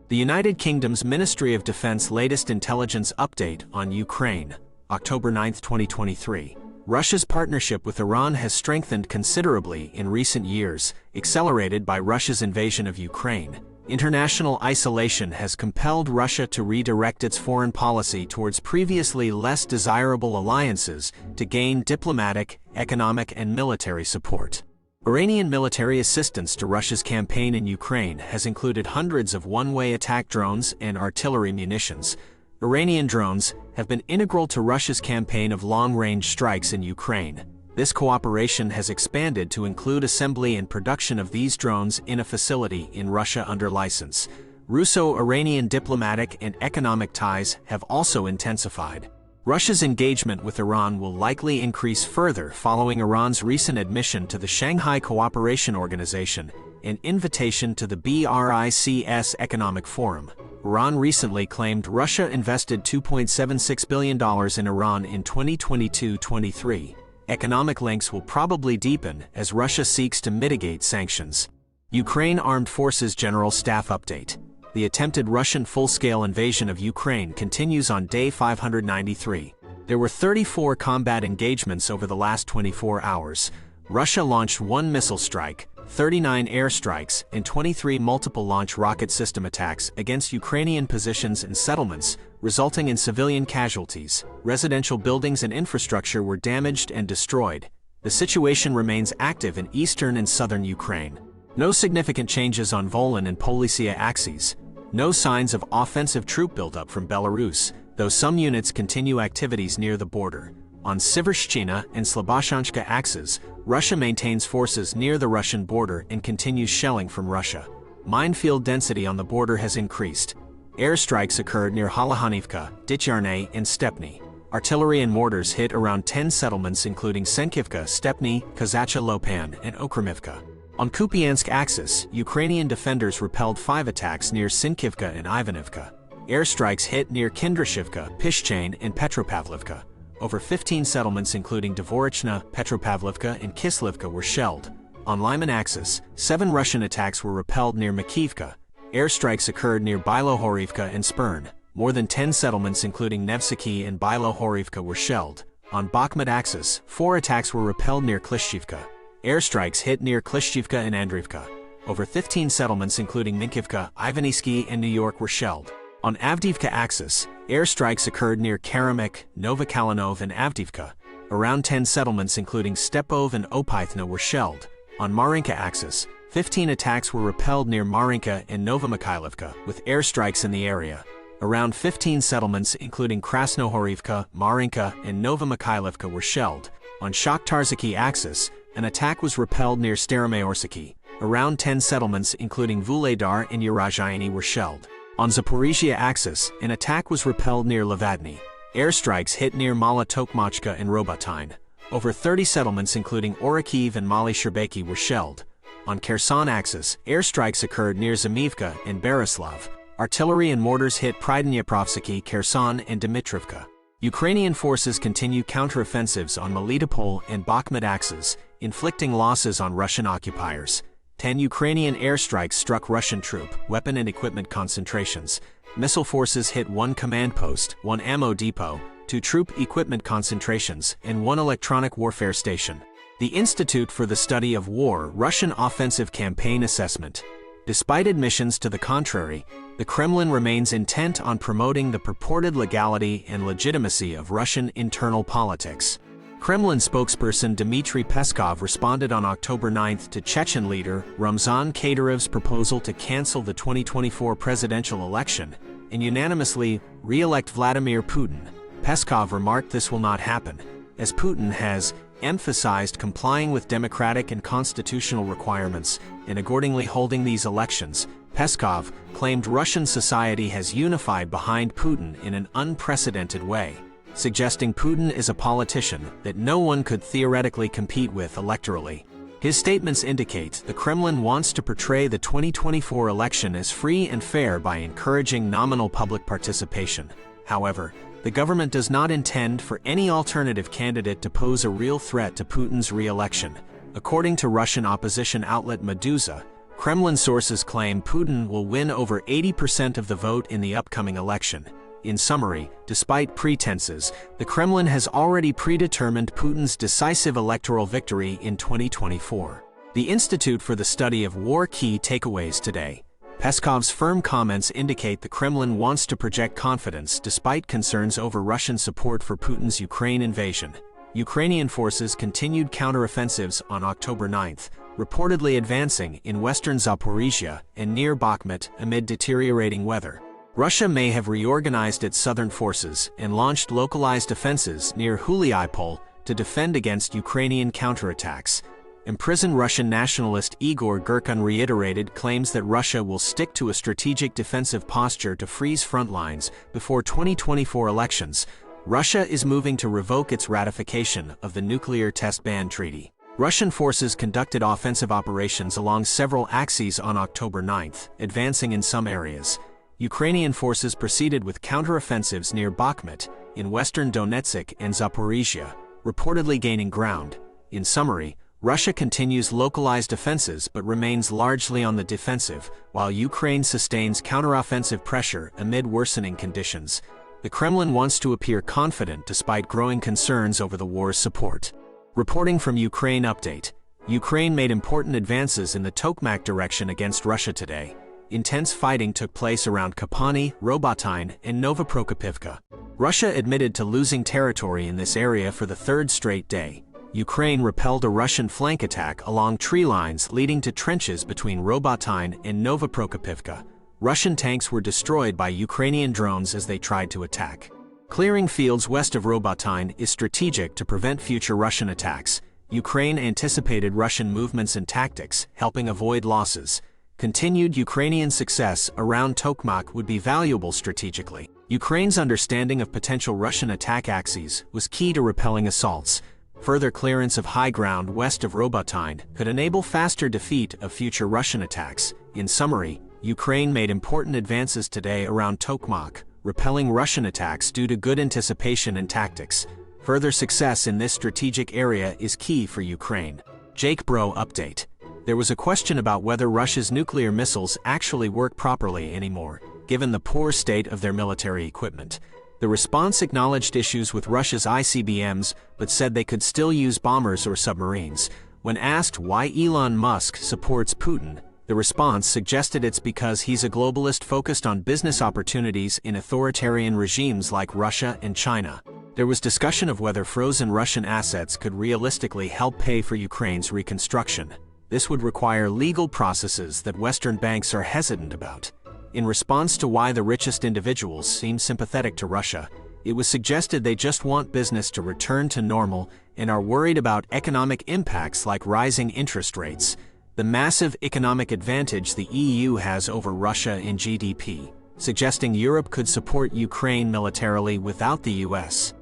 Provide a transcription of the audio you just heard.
The United Kingdom's Ministry of Defense latest intelligence update on Ukraine, October 9, 2023. Russia's partnership with Iran has strengthened considerably in recent years, accelerated by Russia's invasion of Ukraine. International isolation has compelled Russia to redirect its foreign policy towards previously less desirable alliances to gain diplomatic, economic, and military support. Iranian military assistance to Russia's campaign in Ukraine has included hundreds of one-way attack drones and artillery munitions. Iranian drones have been integral to Russia's campaign of long-range strikes in Ukraine. This cooperation has expanded to include assembly and production of these drones in a facility in Russia under license. Russo-Iranian diplomatic and economic ties have also intensified. Russia's engagement with Iran will likely increase further following Iran's recent admission to the Shanghai Cooperation Organization, an invitation to the BRICS Economic Forum. Iran recently claimed Russia invested $2.76 billion in Iran in 2022-23. Economic links will probably deepen as Russia seeks to mitigate sanctions. Ukraine Armed Forces General Staff Update. The attempted Russian full-scale invasion of Ukraine continues on day 593. There were 34 combat engagements over the last 24 hours. Russia launched 1 missile strike, 39 airstrikes, and 23 multiple-launch rocket system attacks against Ukrainian positions and settlements, resulting in civilian casualties. Residential buildings and infrastructure were damaged and destroyed. The situation remains active in eastern and southern Ukraine. No significant changes on Volyn and Polisia axes. No signs of offensive troop buildup from Belarus, though some units continue activities near the border. On Sivershchina and Sloboshanska axes, Russia maintains forces near the Russian border and continues shelling from Russia. Minefield density on the border has increased. Airstrikes occurred near Halahanivka, Dityarne, and Stepny. Artillery and mortars hit around 10 settlements including Senkivka, Stepny, Kazacha Lopan, and Okremivka. On Kupiansk axis, Ukrainian defenders repelled 5 attacks near Sinkivka and Ivanivka. Airstrikes hit near Kindrashivka, Pishchain, and Petropavlivka. Over 15 settlements including Dvorichna, Petropavlivka, and Kislivka were shelled. On Lyman axis, 7 Russian attacks were repelled near Makivka. Airstrikes occurred near Bilohorivka and Spern. More than 10 settlements including Nevsky and Bilohorivka were shelled. On Bakhmut axis, 4 attacks were repelled near Klishchivka. Airstrikes hit near Klishchivka and Andriivka. Over 15 settlements including Minkivka, Ivanivsky, and New York were shelled. On Avdiivka axis, airstrikes occurred near Karamik, Novokhalinov, and Avdiivka. Around 10 settlements including Stepov and Opythna were shelled. On Marinka axis, 15 attacks were repelled near Marinka and Novomikhailivka, with airstrikes in the area. Around 15 settlements including Krasnohorivka, Marinka, and Novomikhailivka were shelled. On Shakhtarzyky axis, an attack was repelled near Staromayorsky. Around 10 settlements including Vuhledar and Urozhainy were shelled. On Zaporizhia axis, an attack was repelled near Levadny. Airstrikes hit near Mala Tokmachka and Robotyne. Over 30 settlements including Orikhiv and Mali Sherbeki were shelled. On Kherson axis, airstrikes occurred near Zamivka and Berislav. Artillery and mortars hit Pridneprovsky, Kherson, and Dmitrivka. Ukrainian forces continue counteroffensives on Melitopol and Bakhmut axes, inflicting losses on Russian occupiers. 10 Ukrainian airstrikes struck Russian troop, weapon and equipment concentrations. Missile forces hit 1 command post, 1 ammo depot, 2 troop equipment concentrations, and 1 electronic warfare station. The Institute for the Study of War Russian Offensive Campaign Assessment. Despite admissions to the contrary, the Kremlin remains intent on promoting the purported legality and legitimacy of Russian internal politics. Kremlin spokesperson Dmitry Peskov responded on October 9 to Chechen leader Ramzan Kadyrov's proposal to cancel the 2024 presidential election and unanimously re-elect Vladimir Putin. Peskov remarked this will not happen, as Putin has emphasized complying with democratic and constitutional requirements and accordingly holding these elections. Peskov claimed Russian society has unified behind Putin in an unprecedented way, suggesting Putin is a politician that no one could theoretically compete with electorally. His statements indicate the Kremlin wants to portray the 2024 election as free and fair by encouraging nominal public participation. However, the government does not intend for any alternative candidate to pose a real threat to Putin's re-election. According to Russian opposition outlet Meduza, Kremlin sources claim Putin will win over 80% of the vote in the upcoming election. In summary, despite pretenses, the Kremlin has already predetermined Putin's decisive electoral victory in 2024. The Institute for the Study of War key takeaways today. Peskov's firm comments indicate the Kremlin wants to project confidence despite concerns over Russian support for Putin's Ukraine invasion. Ukrainian forces continued counteroffensives on October 9th, reportedly advancing in western Zaporizhia and near Bakhmut amid deteriorating weather. Russia may have reorganized its southern forces and launched localized offensives near Huliaipol to defend against Ukrainian counterattacks. Imprisoned Russian nationalist Igor Girkin reiterated claims that Russia will stick to a strategic defensive posture to freeze front lines before 2024 elections. Russia is moving to revoke its ratification of the nuclear test ban treaty. Russian forces conducted offensive operations along several axes on October 9th, advancing in some areas. Ukrainian forces proceeded with counteroffensives near Bakhmut, in western Donetsk and Zaporizhia, reportedly gaining ground. In summary, Russia continues localized offensives but remains largely on the defensive, while Ukraine sustains counteroffensive pressure amid worsening conditions. The Kremlin wants to appear confident despite growing concerns over the war's support. Reporting from Ukraine Update. Ukraine made important advances in the Tokmak direction against Russia today. Intense fighting took place around Kapani, Robotyne, and Novoprokopivka. Russia admitted to losing territory in this area for the third straight day. Ukraine repelled a Russian flank attack along tree lines leading to trenches between Robotyne and Novoprokopivka. Russian tanks were destroyed by Ukrainian drones as they tried to attack. Clearing fields west of Robotyne is strategic to prevent future Russian attacks. Ukraine anticipated Russian movements and tactics, helping avoid losses. Continued Ukrainian success around Tokmak would be valuable strategically. Ukraine's understanding of potential Russian attack axes was key to repelling assaults. Further clearance of high ground west of Robotyne could enable faster defeat of future Russian attacks. In summary, Ukraine made important advances today around Tokmak, repelling Russian attacks due to good anticipation and tactics. Further success in this strategic area is key for Ukraine. Jake Bro Update. There was a question about whether Russia's nuclear missiles actually work properly anymore, given the poor state of their military equipment. The response acknowledged issues with Russia's ICBMs, but said they could still use bombers or submarines. When asked why Elon Musk supports Putin, the response suggested it's because he's a globalist focused on business opportunities in authoritarian regimes like Russia and China. There was discussion of whether frozen Russian assets could realistically help pay for Ukraine's reconstruction. This would require legal processes that Western banks are hesitant about. In response to why the richest individuals seem sympathetic to Russia, it was suggested they just want business to return to normal and are worried about economic impacts like rising interest rates. The massive economic advantage the EU has over Russia in GDP, suggesting Europe could support Ukraine militarily without the US.